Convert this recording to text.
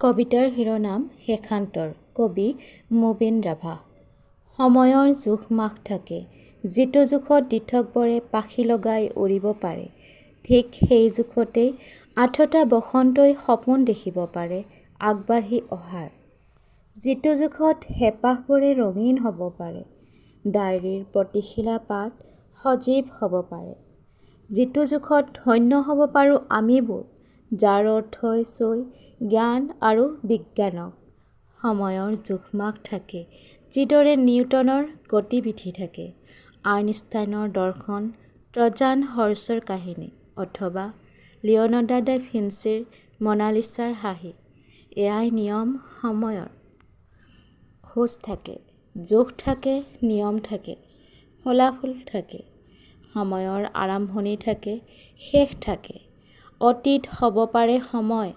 কবিতাৰ শিৰোনাম শেষান্তৰ। কবি মুবিন ৰাভা। সময়ৰ জোখ মাখ থাকে, যিটো জোখত দিঠকবৰে পাখি লগাই উৰিব পাৰে, ঠিক সেই জোখতেই আঠটা বসন্তই সপোন দেখিব পাৰে আগবাঢ়ি অহাৰ। যিটো জোখত হেঁপাহবোৰে ৰঙীন হ'ব পাৰে, ডায়েৰীৰ প্ৰতিশিলা পাত সজীৱ হ'ব পাৰে। যিটো জোখত ধন্য হ'ব পাৰোঁ আমিবোৰ, যাৰ অৰ্থই ছই জ্ঞান আৰু বিজ্ঞানক। সময়ৰ জোখ মাখ থাকে, যিদৰে নিউটনৰ গতিবিধি থাকে, আইনষ্টাইনৰ দৰ্শন, ট্ৰজান হৰ্চৰ কাহিনী, অথবা লিঅ'নাৰ্ডো দা ভিঞ্চিৰ মনালিছাৰ হাঁহি। এয়াই নিয়ম সময়ৰ। খোজ থাকে, জোখ থাকে, নিয়ম থাকে, ফলাফল থাকে। সময়ৰ আৰম্ভণি থাকে, শেষ থাকে। অতীত হ'ব পাৰে সময়,